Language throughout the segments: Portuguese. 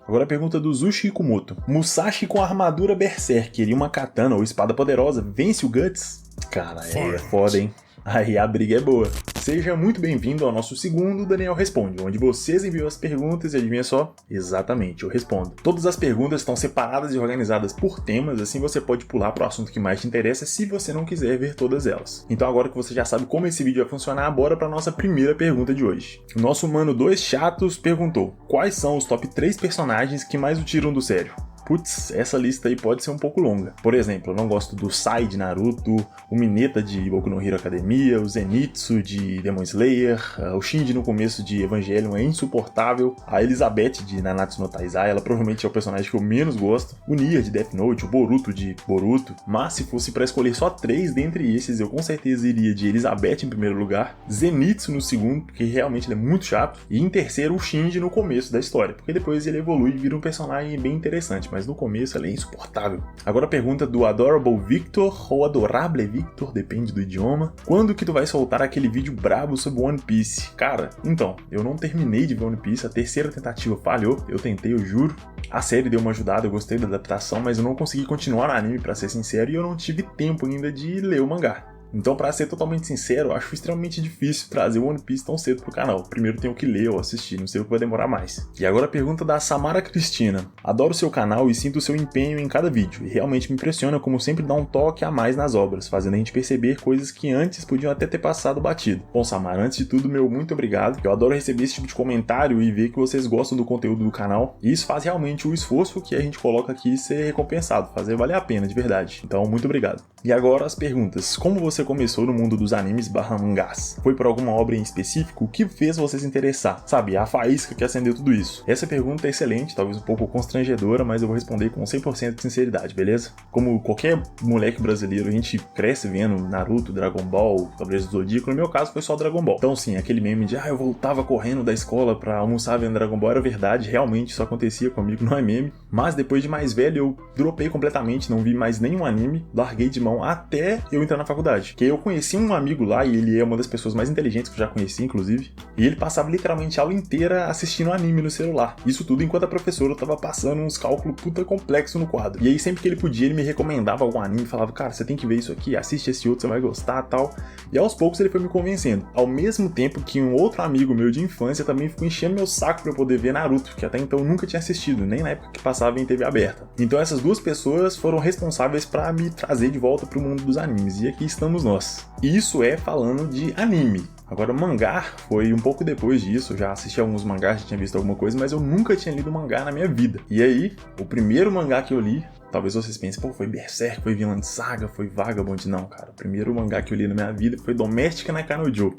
Agora a pergunta do Zushi Ikumoto. Musashi com armadura Berserker e uma katana ou espada poderosa vence o Guts? Cara, é foda, hein? Aí a briga é boa. Seja muito bem-vindo ao nosso segundo Daniel Responde, onde vocês enviam as perguntas e adivinha só? Exatamente, eu respondo. Todas as perguntas estão separadas e organizadas por temas, assim você pode pular para o assunto que mais te interessa se você não quiser ver todas elas. Então agora que você já sabe como esse vídeo vai funcionar, bora para nossa primeira pergunta de hoje. O nosso mano 2 Chatos perguntou: quais são os top 3 personagens que mais o tiram do sério? Putz, essa lista aí pode ser um pouco longa. Por exemplo, eu não gosto do Sai de Naruto, o Mineta de Boku no Hero Academia, o Zenitsu de Demon Slayer, o Shinji no começo de Evangelion é insuportável, a Elizabeth de Nanatsu no Taizai, ela provavelmente é o personagem que eu menos gosto, o Nier de Death Note, o Boruto de Boruto, mas se fosse pra escolher só 3 dentre esses, eu com certeza iria de Elizabeth em primeiro lugar, Zenitsu no segundo, porque realmente ele é muito chato, e em terceiro o Shinji no começo da história, porque depois ele evolui e vira um personagem bem interessante, mas no começo ele é insuportável. Agora a pergunta do Adorable Victor, ou Adorable Victor, depende do idioma. Quando que tu vai soltar aquele vídeo brabo sobre One Piece? Cara, então, eu não terminei de ver One Piece, a terceira tentativa falhou, eu tentei, eu juro. A série deu uma ajudada, eu gostei da adaptação, mas eu não consegui continuar no anime, pra ser sincero, e eu não tive tempo ainda de ler o mangá. Então, pra ser totalmente sincero, eu acho extremamente difícil trazer o One Piece tão cedo pro canal. Primeiro tenho que ler ou assistir, não sei o que vai demorar mais. E agora a pergunta da Samara Cristina. Adoro seu canal e sinto o seu empenho em cada vídeo, e realmente me impressiona como sempre dá um toque a mais nas obras, fazendo a gente perceber coisas que antes podiam até ter passado batido. Bom, Samara, antes de tudo, meu muito obrigado. Eu adoro receber esse tipo de comentário e ver que vocês gostam do conteúdo do canal, e isso faz realmente o esforço que a gente coloca aqui ser recompensado, fazer valer a pena, de verdade. Então, muito obrigado. E agora as perguntas. Como você começou no mundo dos animes/mangás? Foi por alguma obra em específico? O que fez você se interessar? Sabe, a faísca que acendeu tudo isso? Essa pergunta é excelente, talvez um pouco constrangedora, mas eu vou responder com 100% de sinceridade, beleza? Como qualquer moleque brasileiro, a gente cresce vendo Naruto, Dragon Ball, Cavaleiros do Zodíaco, no meu caso foi só Dragon Ball. Então sim, aquele meme de eu voltava correndo da escola pra almoçar vendo Dragon Ball era verdade, realmente isso acontecia comigo, não é meme. Mas depois de mais velho eu dropei completamente, não vi mais nenhum anime, larguei de mão até eu entrar na faculdade. Que eu conheci um amigo lá, e ele é uma das pessoas mais inteligentes que eu já conheci, inclusive, e ele passava literalmente a aula inteira assistindo anime no celular. Isso tudo enquanto a professora tava passando uns cálculos puta complexos no quadro. E aí sempre que ele podia, ele me recomendava algum anime, falava, cara, você tem que ver isso aqui, assiste esse outro, você vai gostar, tal. E aos poucos ele foi me convencendo. Ao mesmo tempo que um outro amigo meu de infância também ficou enchendo meu saco pra eu poder ver Naruto, que até então eu nunca tinha assistido, nem na época que passava em TV aberta. Então essas duas pessoas foram responsáveis pra me trazer de volta pro mundo dos animes, e aqui estamos nós. Isso é falando de anime. Agora, mangá foi um pouco depois disso, eu já assisti alguns mangás, já tinha visto alguma coisa, mas eu nunca tinha lido mangá na minha vida. E aí, o primeiro mangá que eu li, talvez vocês pensem, pô, foi Berserk, foi Vinland Saga, foi Vagabond. Não, cara, o primeiro mangá que eu li na minha vida foi Domestika no Kanojo.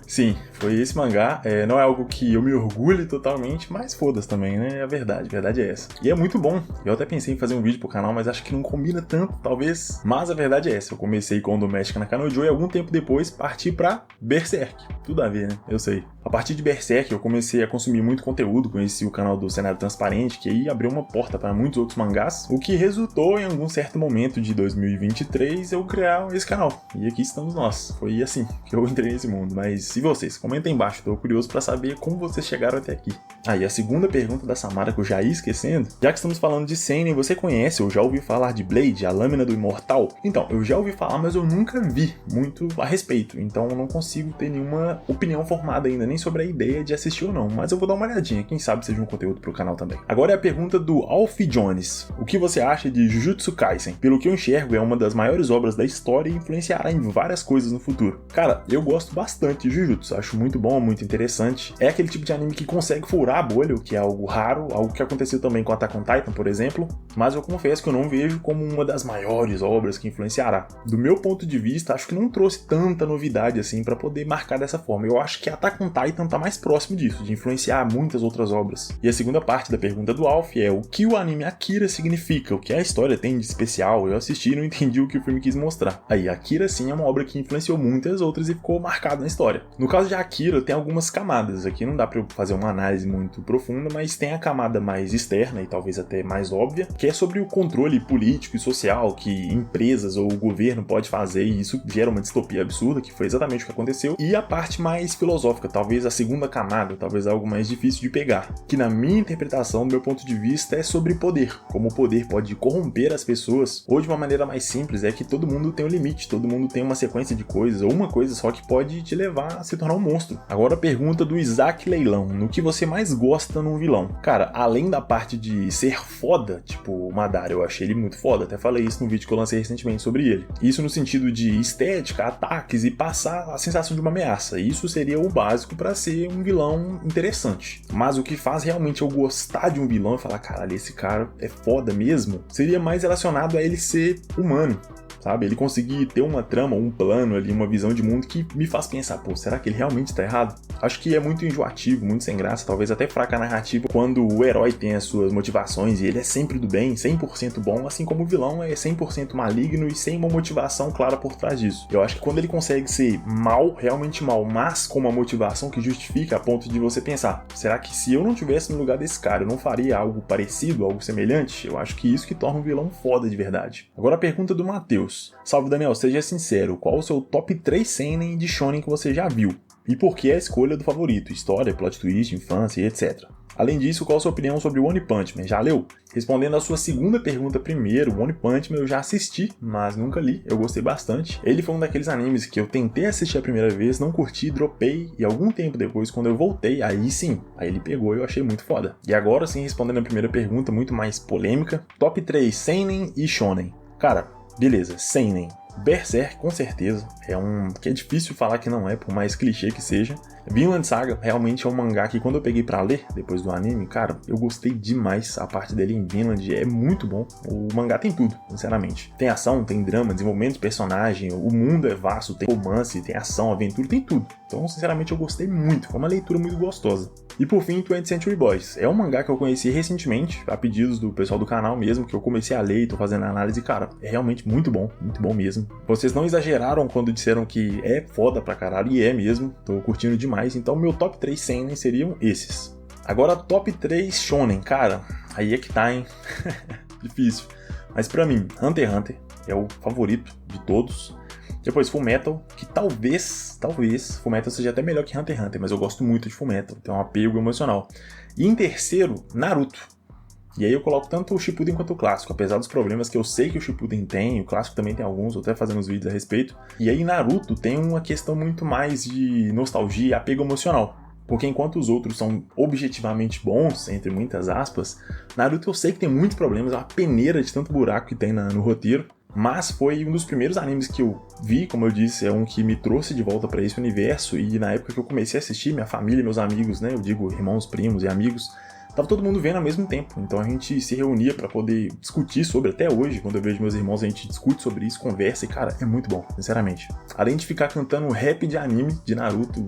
Sim, foi esse mangá, não é algo que eu me orgulhe totalmente, mas foda-se também, né, a verdade é essa. E é muito bom, eu até pensei em fazer um vídeo pro canal, mas acho que não combina tanto, talvez, mas a verdade é essa, eu comecei com o Domestika no Kanojo e algum tempo depois parti pra Berserk, tudo a ver, né, eu sei. A partir de Berserk eu comecei a consumir muito conteúdo, conheci o canal do Cenário Transparente, que aí abriu uma porta para muitos outros mangás, o que resultou em algum certo momento de 2023 eu criar esse canal, e aqui estamos nós, foi assim que eu entrei nesse mundo, mas e vocês? Comentem aí embaixo, tô curioso pra saber como vocês chegaram até aqui. E a segunda pergunta da Samara que eu já ia esquecendo, já que estamos falando de seinen, você conhece ou já ouviu falar de Blade, a Lâmina do Imortal? Então, eu já ouvi falar, mas eu nunca vi muito a respeito, então eu não consigo ter nenhuma opinião formada ainda, nem sobre a ideia de assistir ou não, mas eu vou dar uma olhadinha, quem sabe seja um conteúdo pro canal também. Agora é a pergunta do Alf Jones. O que você acha de Jujutsu Kaisen? Pelo que eu enxergo, é uma das maiores obras da história e influenciará em várias coisas no futuro. Cara, eu gosto bastante de Jujutsu, acho muito bom, muito interessante. É aquele tipo de anime que consegue furar a bolha, o que é algo raro, algo que aconteceu também com Attack on Titan, por exemplo, mas eu confesso que eu não vejo como uma das maiores obras que influenciará. Do meu ponto de vista, acho que não trouxe tanta novidade assim pra poder marcar dessa forma. Eu acho que Attack on Titan tá mais próximo disso, de influenciar muitas outras obras. E a segunda parte da pergunta do Alf é o que o anime Akira significa, o que a história tem de especial. Eu assisti e não entendi o que o filme quis mostrar. Aí, Akira sim é uma obra que influenciou muitas outras outras e ficou marcado na história. No caso de Akira, tem algumas camadas. Aqui não dá pra eu fazer uma análise muito profunda, mas tem a camada mais externa e talvez até mais óbvia, que é sobre o controle político e social que empresas ou o governo pode fazer, e isso gera uma distopia absurda, que foi exatamente o que aconteceu. E a parte mais filosófica, talvez a segunda camada, talvez algo mais difícil de pegar, que na minha interpretação, do meu ponto de vista, é sobre poder. Como o poder pode corromper as pessoas, ou de uma maneira mais simples, é que todo mundo tem um limite, todo mundo tem uma sequência de coisas, ou uma coisa só que pode te levar a se tornar um monstro. Agora a pergunta do Isaac Leilão, no que você mais gosta num vilão? Cara, além da parte de ser foda, tipo o Madara, eu achei ele muito foda, até falei isso no vídeo que eu lancei recentemente sobre ele. Isso no sentido de estética, ataques e passar a sensação de uma ameaça. Isso seria o básico pra ser um vilão interessante. Mas o que faz realmente eu gostar de um vilão e falar, caralho, esse cara é foda mesmo, seria mais relacionado a ele ser humano. Sabe? Ele conseguir ter uma trama, um plano ali, uma visão de mundo que me faz pensar, pô, será que ele realmente tá errado? Acho que é muito enjoativo, muito sem graça, talvez até fraca a narrativa, quando o herói tem as suas motivações e ele é sempre do bem, 100% bom, assim como o vilão é 100% maligno e sem uma motivação clara por trás disso. Eu acho que quando ele consegue ser mal, realmente mal, mas com uma motivação que justifica a ponto de você pensar, será que se eu não tivesse no lugar desse cara, eu não faria algo parecido, algo semelhante? Eu acho que isso que torna um vilão foda de verdade. Agora a pergunta do Matheus. Salve Daniel, seja sincero, qual o seu top 3 seinen de shonen que você já viu? E por que a escolha do favorito? História, plot twist, infância e etc. Além disso, qual a sua opinião sobre One Punch Man? Já leu? Respondendo a sua segunda pergunta primeiro, One Punch Man eu já assisti, mas nunca li, eu gostei bastante. Ele foi um daqueles animes que eu tentei assistir a primeira vez, não curti, dropei, e algum tempo depois, quando eu voltei, aí sim, aí ele pegou e eu achei muito foda. E agora sim, respondendo a primeira pergunta, muito mais polêmica, top 3 seinen e shonen. Cara, beleza, seinen. Berserk, com certeza, é um que é difícil falar que não é, por mais clichê que seja. Vinland Saga realmente é um mangá que quando eu peguei pra ler, depois do anime, cara, eu gostei demais. A parte dele em Vinland é muito bom. O mangá tem tudo, sinceramente. Tem ação, tem drama, desenvolvimento de personagem, o mundo é vasto, tem romance, tem ação, aventura, tem tudo. Então, sinceramente, eu gostei muito. Foi uma leitura muito gostosa. E por fim, 20th Century Boys. É um mangá que eu conheci recentemente, a pedidos do pessoal do canal mesmo, que eu comecei a ler e tô fazendo a análise, cara, é realmente muito bom mesmo. Vocês não exageraram quando disseram que é foda pra caralho, e é mesmo, tô curtindo demais, então meu top 3 seinen seriam esses. Agora, top 3 shonen, cara, aí é que tá, hein? Difícil. Mas pra mim, Hunter x Hunter é o favorito de todos. Depois Fullmetal, que talvez Fullmetal seja até melhor que Hunter x Hunter, mas eu gosto muito de Fullmetal, tem um apego emocional. E em terceiro, Naruto. E aí eu coloco tanto o Shippuden quanto o clássico, apesar dos problemas que eu sei que o Shippuden tem, o clássico também tem alguns, eu tô até fazendo uns vídeos a respeito. E aí Naruto tem uma questão muito mais de nostalgia e apego emocional. Porque enquanto os outros são objetivamente bons, entre muitas aspas, Naruto eu sei que tem muitos problemas, é uma peneira de tanto buraco que tem no roteiro. Mas foi um dos primeiros animes que eu vi, como eu disse, é um que me trouxe de volta pra esse universo. E na época que eu comecei a assistir, minha família, meus amigos, né, eu digo irmãos, primos e amigos, tava todo mundo vendo ao mesmo tempo, então a gente se reunia pra poder discutir sobre, até hoje, quando eu vejo meus irmãos, a gente discute sobre isso, conversa e, cara, é muito bom, sinceramente. Além de ficar cantando rap de anime, de Naruto,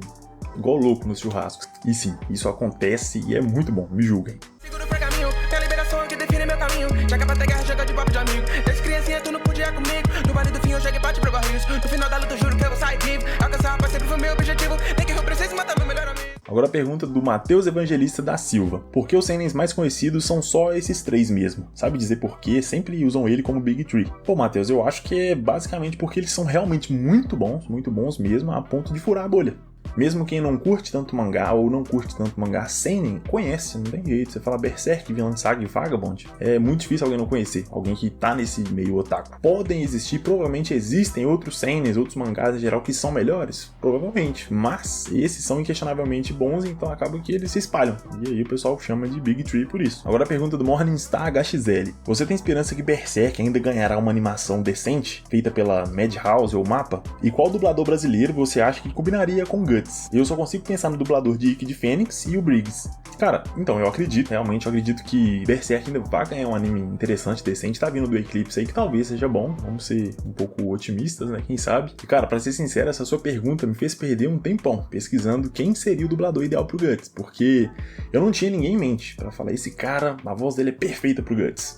igual louco nos churrascos. E sim, isso acontece e é muito bom, me julguem. Seguro pra caminho, tem a liberação que define meu caminho. Já que é pra ter guerra, joga de papo de amigo. Desde criancinha tu não podia comigo. No vale do fim eu cheguei pra te provar rios. No final da luta eu juro que eu vou sair vivo. Alcançar a paz sempre foi meu objetivo. Nem que eu precise matar meu melhor amigo. Agora a pergunta do Matheus Evangelista da Silva. Por que os seinens mais conhecidos são só esses 3 mesmo? Sabe dizer por quê? Sempre usam ele como Big Three. Pô, Matheus, eu acho que é basicamente porque eles são realmente muito bons mesmo, a ponto de furar a bolha. Mesmo quem não curte tanto mangá ou não curte tanto mangá seinen, conhece, não tem jeito. Você fala Berserk, Vinland Saga e Vagabond, é muito difícil alguém não conhecer, alguém que tá nesse meio otaku. Podem existir, provavelmente existem outros seinens, outros mangás em geral que são melhores, provavelmente, mas esses são inquestionavelmente bons, então acaba que eles se espalham, e aí o pessoal chama de Big Three por isso. Agora a pergunta do Morningstar HXL. Você tem esperança que Berserk ainda ganhará uma animação decente, feita pela Madhouse ou Mapa? E qual dublador brasileiro você acha que combinaria com Guts? Eu só consigo pensar no dublador de Ikki de Fênix e o Briggs. Cara, então eu acredito, realmente eu acredito que Berserk ainda vai ganhar um anime interessante, decente, tá vindo do Eclipse aí que talvez seja bom, vamos ser um pouco otimistas, né, quem sabe. E cara, pra ser sincero, essa sua pergunta me fez perder um tempão pesquisando quem seria o dublador ideal pro Guts, porque eu não tinha ninguém em mente pra falar, esse cara, a voz dele é perfeita pro Guts.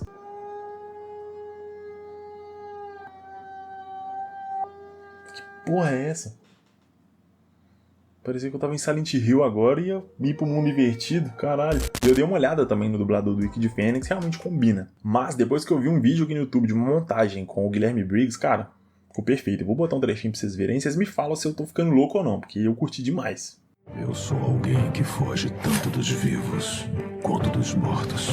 Que porra é essa? Parecia que eu tava em Silent Hill agora e ia ir pro mundo invertido, caralho. Eu dei uma olhada também no dublador do Wiki de Fênix, realmente combina. Mas depois que eu vi um vídeo aqui no YouTube de uma montagem com o Guilherme Briggs, cara, ficou perfeito. Eu vou botar um trechinho pra vocês verem, vocês me falam se eu tô ficando louco ou não, porque eu curti demais. Eu sou alguém que foge tanto dos vivos quanto dos mortos.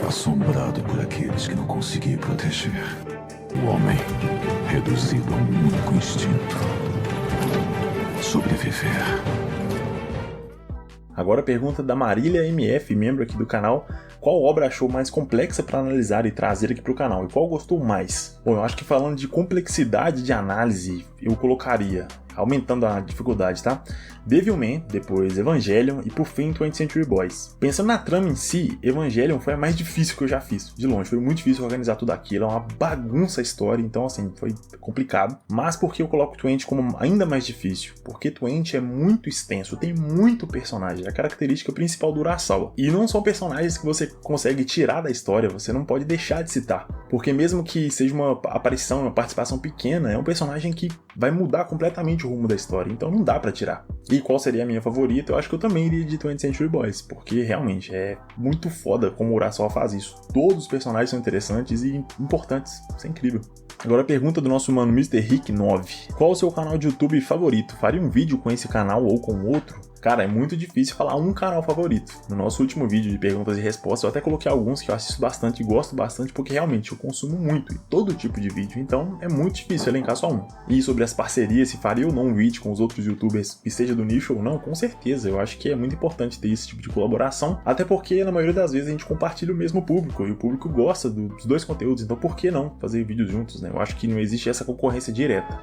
Assombrado por aqueles que não consegui proteger. O homem reduzido a um único instinto: sobreviver. Agora a pergunta da Marília MF, membro aqui do canal: qual obra achou mais complexa para analisar e trazer aqui pro canal? E qual gostou mais? Bom, eu acho que falando de complexidade de análise, eu colocaria, aumentando a dificuldade, tá? Devilman, depois Evangelion e por fim 20th Century Boys. Pensando na trama em si, Evangelion foi a mais difícil que eu já fiz, de longe. Foi muito difícil organizar tudo aquilo, é uma bagunça a história, então assim, foi complicado. Mas por que eu coloco 20 como ainda mais difícil? Porque 20 é muito extenso, tem muito personagem, é a característica principal do Urasawa. E não são personagens que você consegue tirar da história, você não pode deixar de citar. Porque mesmo que seja uma aparição, uma participação pequena, é um personagem que vai mudar completamente o rumo da história, então não dá pra tirar. E qual seria a minha favorita? Eu acho que eu também iria de 20th Century Boys, porque realmente é muito foda como o Urasawa faz isso. Todos os personagens são interessantes e importantes, isso é incrível. Agora a pergunta do nosso mano Mr. Rick 9. Qual o seu canal de YouTube favorito? Faria um vídeo com esse canal ou com outro? Cara, é muito difícil falar um canal favorito. No nosso último vídeo de perguntas e respostas, eu até coloquei alguns que eu assisto bastante e gosto bastante, porque realmente eu consumo muito e todo tipo de vídeo, então é muito difícil elencar só um. E sobre as parcerias, se faria ou não um vídeo com os outros youtubers, que seja do nicho ou não, com certeza, eu acho que é muito importante ter esse tipo de colaboração, até porque na maioria das vezes a gente compartilha o mesmo público, e o público gosta dos dois conteúdos, então por que não fazer vídeos juntos, né? Eu acho que não existe essa concorrência direta.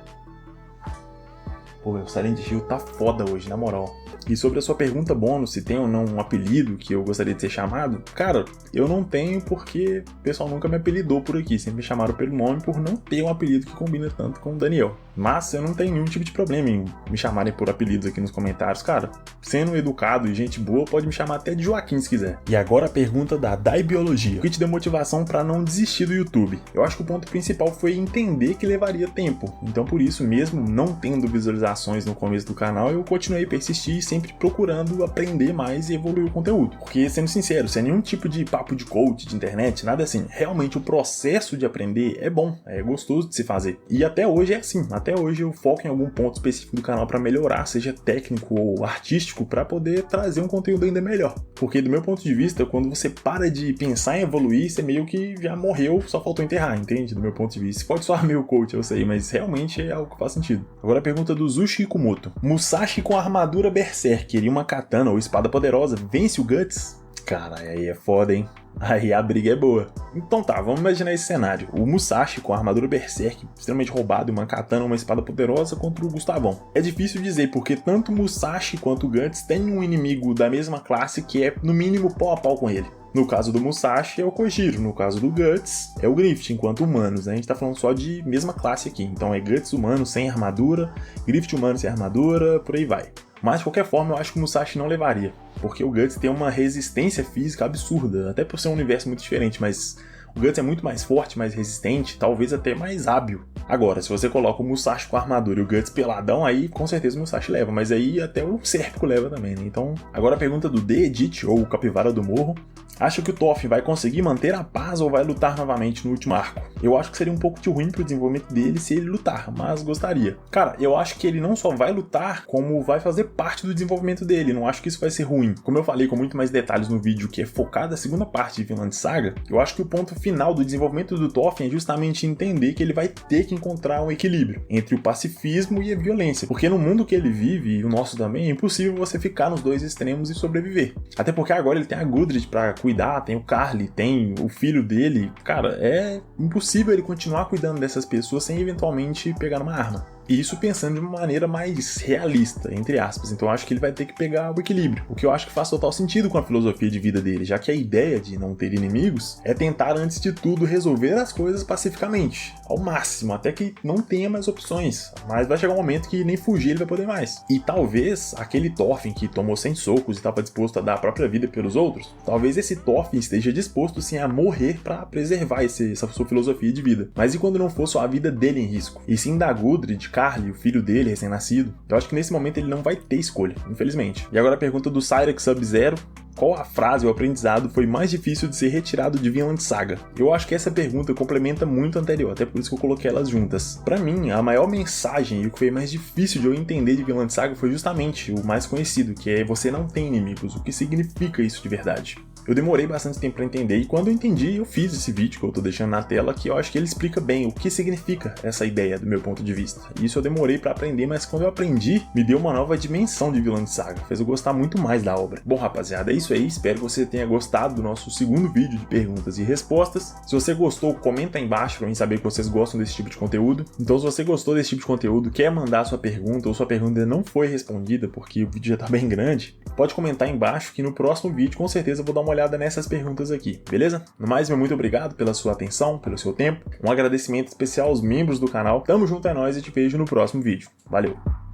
Pô, o Silent Hill tá foda hoje, na moral. E sobre a sua pergunta bônus, se tem ou não um apelido que eu gostaria de ser chamado, cara, eu não tenho porque o pessoal nunca me apelidou por aqui, sempre me chamaram pelo nome por não ter um apelido que combina tanto com o Daniel. Mas eu não tenho nenhum tipo de problema em me chamarem por apelidos aqui nos comentários, cara. Sendo educado e gente boa, pode me chamar até de Joaquim se quiser. E agora a pergunta da Dai Biologia. O que te deu motivação pra não desistir do YouTube? Eu acho que o ponto principal foi entender que levaria tempo. Então por isso, mesmo não tendo visualizações no começo do canal, eu continuei a persistir sempre procurando aprender mais e evoluir o conteúdo. Porque, sendo sincero, sem nenhum tipo de papo de coach, de internet, nada assim, realmente o processo de aprender é bom, é gostoso de se fazer. E até hoje é assim, até hoje eu foco em algum ponto específico do canal para melhorar, seja técnico ou artístico, para poder trazer um conteúdo ainda melhor. Porque do meu ponto de vista, quando você para de pensar em evoluir, você meio que já morreu, só faltou enterrar, entende? Do meu ponto de vista. Pode soar meio coach, eu sei, mas realmente é algo que faz sentido. Agora a pergunta do Zushi Ikumoto. Musashi com armadura Berserker e uma katana ou espada poderosa vence o Guts? Cara, aí é foda, hein? Aí a briga é boa. Então tá, vamos imaginar esse cenário. O Musashi com a armadura Berserk, extremamente roubado, e uma katana ou uma espada poderosa contra o Gustavão. É difícil dizer, porque tanto o Musashi quanto o Guts têm um inimigo da mesma classe que é, no mínimo, pau a pau com ele. No caso do Musashi é o Kojiro, no caso do Guts é o Griffith, enquanto humanos, né? A gente tá falando só de mesma classe aqui. Então é Guts humano sem armadura, Griffith humano sem armadura, por aí vai. Mas de qualquer forma eu acho que o Musashi não levaria, porque o Guts tem uma resistência física absurda, até por ser um universo muito diferente, mas o Guts é muito mais forte, mais resistente, talvez até mais hábil. Agora, se você coloca o Musashi com a armadura e o Guts peladão, aí com certeza o Musashi leva, mas aí até o Sérpico leva também, né? Então, agora a pergunta do The Edit, ou Capivara do Morro. Acha que o Toph vai conseguir manter a paz ou vai lutar novamente no último arco? Eu acho que seria um pouco de ruim pro desenvolvimento dele se ele lutar, mas gostaria. Cara, eu acho que ele não só vai lutar, como vai fazer parte do desenvolvimento dele. Não acho que isso vai ser ruim. Como eu falei com muito mais detalhes no vídeo que é focado na segunda parte de Vinland Saga, eu acho que o ponto final do desenvolvimento do Toph é justamente entender que ele vai ter que encontrar um equilíbrio entre o pacifismo e a violência. Porque no mundo que ele vive, e o nosso também, é impossível você ficar nos dois extremos e sobreviver. Até porque agora ele tem a Gudrid pra cuidar, tem o Carly, tem o filho dele. Cara, é impossível ele continuar cuidando dessas pessoas sem eventualmente pegar numa arma. E isso pensando de uma maneira mais realista, entre aspas. Então eu acho que ele vai ter que pegar o equilíbrio. O que eu acho que faz total sentido com a filosofia de vida dele, já que a ideia de não ter inimigos é tentar, antes de tudo, resolver as coisas pacificamente, ao máximo, até que não tenha mais opções. Mas vai chegar um momento que nem fugir ele vai poder mais. E talvez aquele Thorfinn que tomou 100 socos e estava disposto a dar a própria vida pelos outros, talvez esse Thorfinn esteja disposto sim a morrer para preservar essa sua filosofia de vida. Mas e quando não for só a vida dele em risco? E sim da Gudrid, Carly, o filho dele, recém-nascido, eu acho que nesse momento ele não vai ter escolha, infelizmente. E agora a pergunta do Cyrex Sub-Zero: qual a frase ou aprendizado foi mais difícil de ser retirado de Vinland Saga? Eu acho que essa pergunta complementa muito a anterior, até por isso que eu coloquei elas juntas. Pra mim, a maior mensagem e o que foi mais difícil de eu entender de Vinland Saga foi justamente o mais conhecido, que é: você não tem inimigos. O que significa isso de verdade? Eu demorei bastante tempo pra entender, e quando eu entendi, eu fiz esse vídeo que eu tô deixando na tela, que eu acho que ele explica bem o que significa essa ideia do meu ponto de vista. Isso eu demorei pra aprender, mas quando eu aprendi, me deu uma nova dimensão de Vinland Saga, fez eu gostar muito mais da obra. Bom, rapaziada, é isso aí, espero que você tenha gostado do nosso segundo vídeo de perguntas e respostas. Se você gostou, comenta aí embaixo pra mim saber que vocês gostam desse tipo de conteúdo. Então, se você gostou desse tipo de conteúdo, quer mandar sua pergunta, ou sua pergunta ainda não foi respondida, porque o vídeo já tá bem grande, pode comentar aí embaixo que no próximo vídeo, com certeza, eu vou dar uma olhada nessas perguntas aqui, beleza? No mais, meu muito obrigado pela sua atenção, pelo seu tempo. Um agradecimento especial aos membros do canal. Tamo junto, é nóis, e te vejo no próximo vídeo. Valeu!